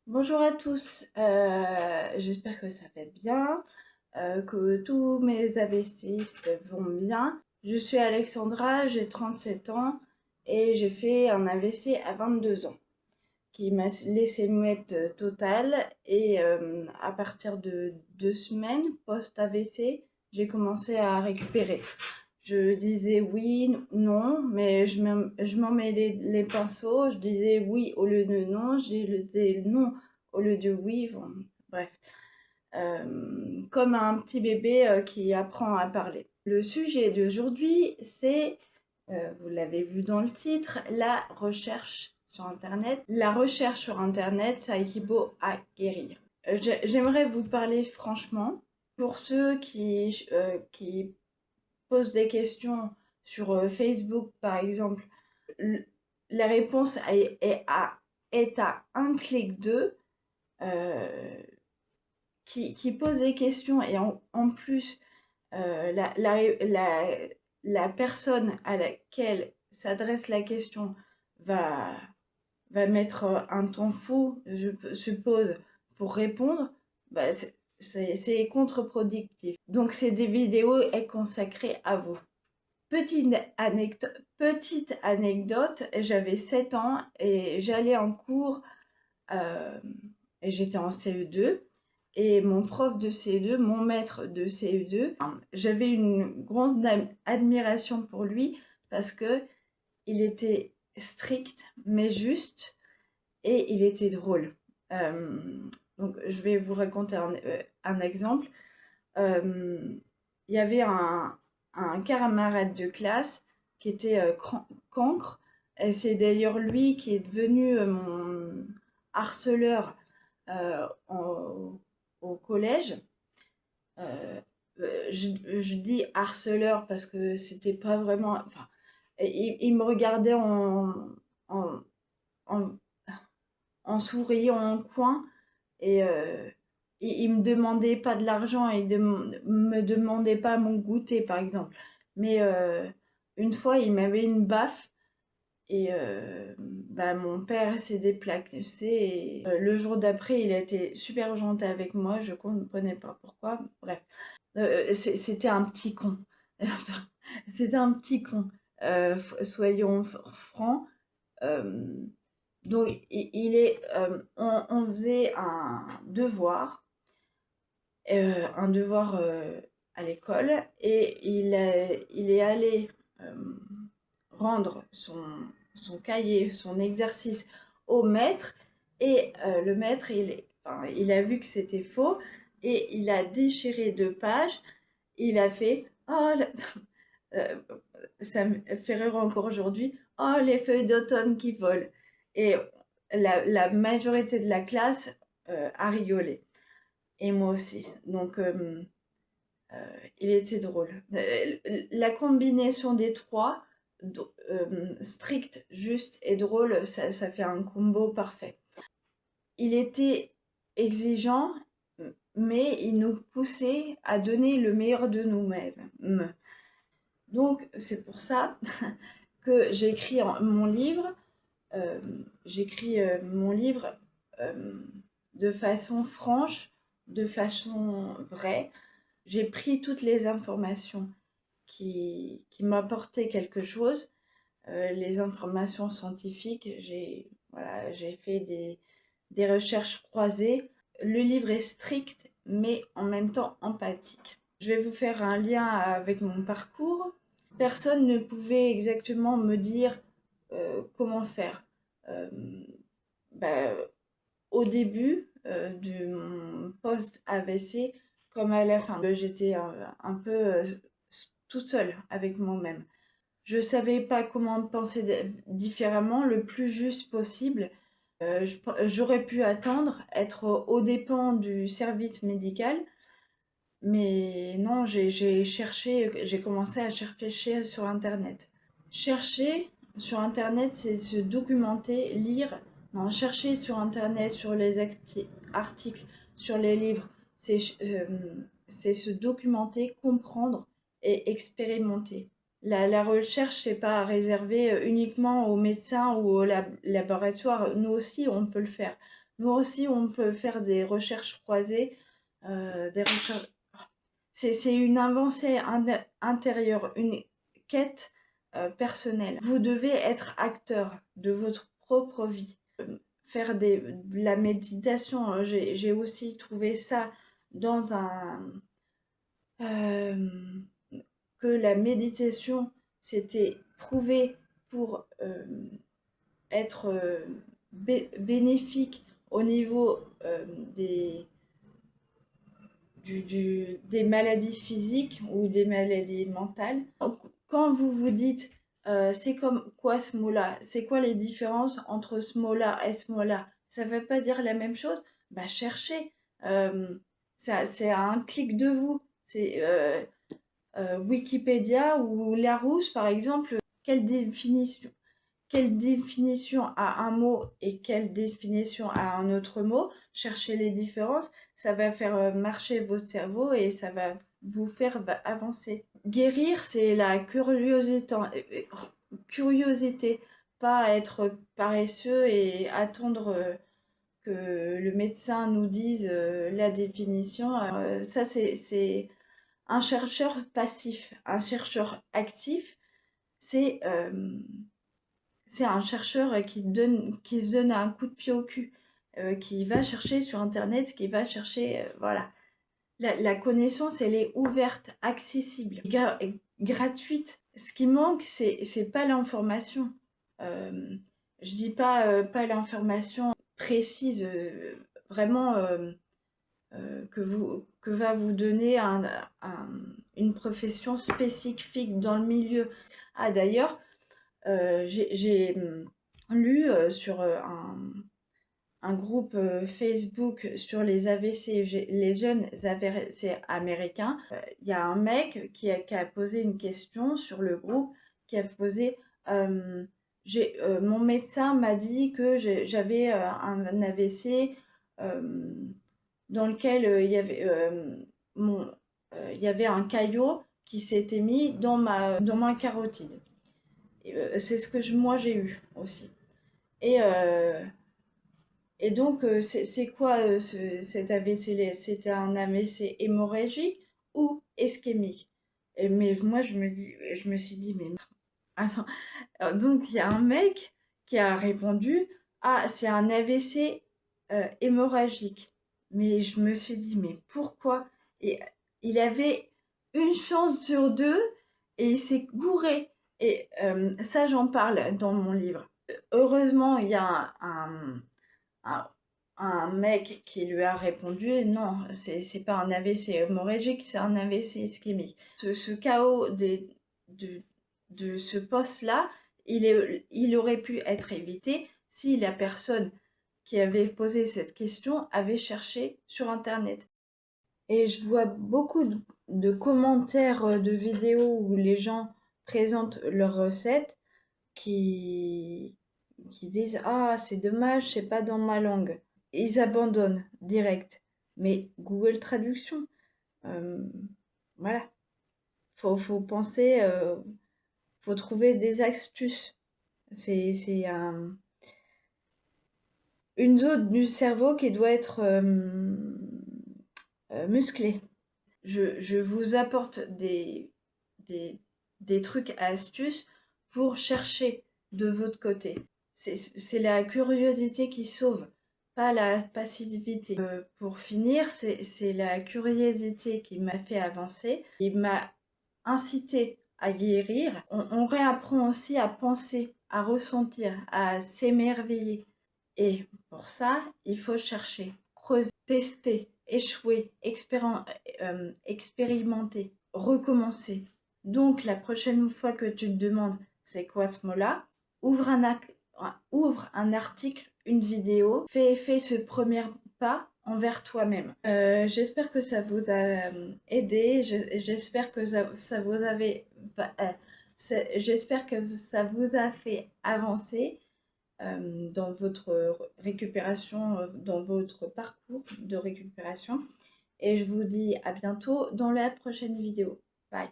Bonjour à tous, j'espère que ça va bien, que tous mes AVCistes vont bien. Je suis Alexandra, j'ai 37 ans et j'ai fait un AVC à 22 ans qui m'a laissé muette totale et à partir de 2 semaines post-AVC, j'ai commencé à récupérer. Je disais oui, non, mais je m'en mêlais les pinceaux. Je disais oui au lieu de non, je disais non au lieu de oui. Bon, bref. Comme un petit bébé qui apprend à parler. Le sujet d'aujourd'hui, c'est, vous l'avez vu dans le titre, la recherche sur Internet. La recherche sur Internet, ça équivaut à guérir. J'aimerais vous parler franchement. Pour ceux qui pose des questions sur Facebook, par exemple, la réponse est à un clic d'eux, euh, qui pose des questions et en plus, la personne à laquelle s'adresse la question va, va mettre un temps fou, je suppose, pour répondre, bah, c'est contre-productif. Donc, c'est des vidéos est consacrées à vous. Petite anecdote, j'avais 7 ans et j'allais en cours, euh, et j'étais en CE2 et mon prof de CE2, mon maître de CE2, j'avais une grande admiration pour lui parce que il était strict mais juste et il était drôle. Euh, donc je vais vous raconter un exemple. Euh, il y avait un camarade de classe qui était cancre. Et c'est d'ailleurs lui qui est devenu mon harceleur au collège. Euh, je dis harceleur parce que c'était pas vraiment. Enfin, il me regardait en, en, en souriant en coin et il me demandait pas de l'argent, il me demandait pas mon goûter par exemple. Mais une fois, il m'avait une baffe et bah, mon père s'est déplacé et le jour d'après, il a été super gentil avec moi, je comprenais pas pourquoi. Bref, c'était un petit con. C'était un petit con. Soyons francs. Euh, donc, on faisait un devoir à l'école et il est allé euh, rendre son cahier, son exercice au maître et le maître, enfin, il a vu que c'était faux et il a déchiré 2 pages. Il a fait oh, euh, ça me fait rire encore aujourd'hui. Oh, les feuilles d'automne qui volent. Et la majorité de la classe a rigolé. Et moi aussi. Donc, il était drôle. La combinaison des trois, strict, juste et drôle, ça fait un combo parfait. Il était exigeant, mais il nous poussait à donner le meilleur de nous-mêmes. Donc, c'est pour ça que j'écris mon livre. euh, J'écris mon livre euh, de façon franche, de façon vraie. J'ai pris toutes les informations qui m'apportaient quelque chose, les informations scientifiques. J'ai fait des recherches croisées. Le livre est strict, mais en même temps empathique. Je vais vous faire un lien avec mon parcours. Personne ne pouvait exactement me dire comment faire. Euh, bah, Au début de mon post-AVC, comme à la fin, j'étais un peu toute seule avec moi-même. Je ne savais pas comment penser différemment, le plus juste possible. J'aurais pu attendre, être aux dépens du service médical, mais non, j'ai commencé à chercher sur Internet. Chercher sur Internet, c'est se documenter, lire. Non, chercher sur Internet, sur les articles, sur les livres, c'est se documenter, comprendre et expérimenter. La recherche, c'est pas réservé uniquement aux médecins ou au laboratoire. Nous aussi, on peut le faire. Nous aussi, on peut faire des recherches croisées, des recherches... C'est une avancée intérieure, une quête personnelle. Vous devez être acteur de votre propre vie. Faire de la méditation, j'ai aussi trouvé ça dans euh, que la méditation, c'était prouvé pour être bénéfique au niveau des, des maladies physiques ou des maladies mentales. Quand vous vous dites c'est comme quoi ce mot-là, c'est quoi les différences entre ce mot-là et ce mot-là, ça ne veut pas dire la même chose, bah cherchez. C'est à un clic de vous. C'est Wikipédia ou Larousse, par exemple, quelle définition, quelle définition a un mot et quelle définition a un autre mot, cherchez les différences, ça va faire marcher votre cerveau et ça va vous faire avancer. Guérir, c'est la curiosité, pas être paresseux et attendre que le médecin nous dise la définition. Ça, c'est un chercheur passif. Un chercheur actif, c'est un chercheur qui se donne un coup de pied au cul, qui va chercher sur Internet, qui va chercher, voilà. La connaissance, elle est ouverte, accessible, gratuite. Ce qui manque, c'est pas l'information. Je dis pas l'information précise, vraiment que va vous donner une profession spécifique dans le milieu. Ah d'ailleurs, j'ai lu sur un groupe Facebook sur les AVC, les jeunes AVC américains. Il y a un mec qui a posé une question sur le groupe, qui a posé mon médecin m'a dit que j'avais un AVC dans lequel il y avait un caillot qui s'était mis dans ma carotide. C'est ce que moi j'ai eu aussi. Et, euh, et donc, c'est quoi cet AVC? C'était un AVC hémorragique ou ischémique? Mais moi, je me suis dit, mais attends. Donc, il y a un mec qui a répondu, ah, c'est un AVC hémorragique. Mais je me suis dit, mais pourquoi? Et il avait une chance sur deux et il s'est gouré. Et ça, j'en parle dans mon livre. Heureusement, il y a un, un mec qui lui a répondu non, c'est pas un AVC hémorragique, c'est un AVC ischémique. Ce chaos de ce poste-là, il aurait pu être évité si la personne qui avait posé cette question avait cherché sur Internet. Et je vois beaucoup de commentaires de vidéos où les gens présentent leurs recettes qui, qui disent ah, c'est dommage, c'est pas dans ma langue. Ils abandonnent direct. Mais Google Traduction, euh, voilà. Faut penser, faut trouver des astuces. C'est une zone du cerveau qui doit être musclée. Je vous apporte des, des trucs et astuces pour chercher de votre côté. C'est la curiosité qui sauve, pas la passivité. Pour finir, c'est la curiosité qui m'a fait avancer, qui m'a incité à guérir. On réapprend aussi à penser, à ressentir, à s'émerveiller. Et pour ça, il faut chercher, creuser, tester, échouer, expérimenter, recommencer. Donc, la prochaine fois que tu te demandes c'est quoi ce mot-là, ouvre un article, une vidéo, fais ce premier pas envers toi-même. J'espère que ça vous a aidé, j'espère que ça vous avait, j'espère que ça vous a fait avancer dans votre récupération, dans votre parcours de récupération. Et je vous dis à bientôt dans la prochaine vidéo. Bye.